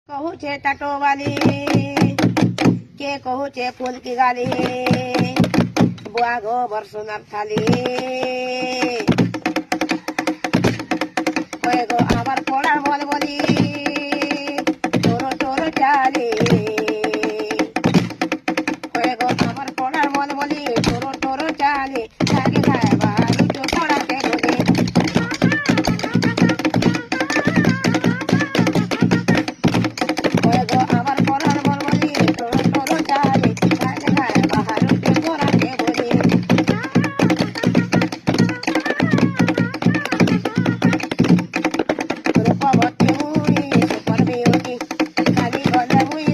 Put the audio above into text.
કହୁં છે ટટોવાલી કે કહું છે ફૂલકી ગાલી বুয়া গো বর্ষনার থালি ওই গো আমার পড়া বল বলি তোর তোর চালি ওই গো আমার পড়া বল বলি তোর তোর চালি লাগে খায় বারু তো পড়াতে বলি ওই গো আমার পড়া বল বলি তোর তোর চালি লাগে খায় বারু তো পড়াতে বলি রূপবতী মুই সুপর বিয়োগী খালি গলে মুই